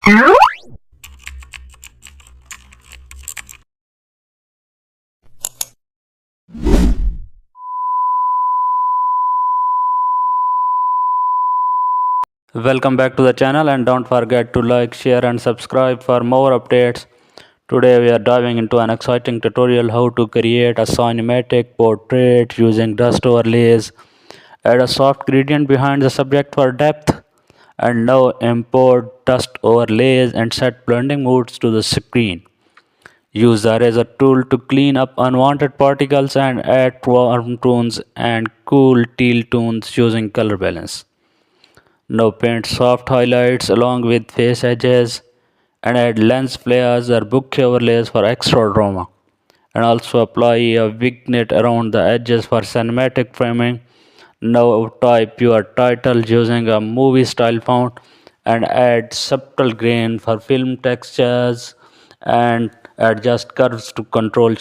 Welcome back to the channel, and don't forget to like, share and subscribe for more updates. Today we are diving into an exciting tutorial how to create a cinematic portrait using dust overlays. Add a soft gradient behind the subject for depth, and now import dust overlays and set blending modes to the screen. Use the eraser tool to clean up unwanted particles and add warm tones and cool teal tones using color balance. Now paint soft highlights along with face edges and add lens flares or bokeh overlays for extra drama. And also apply a vignette around the edges for cinematic framing. Now type your title using a movie style font and add subtle grain for film textures and adjust curves to control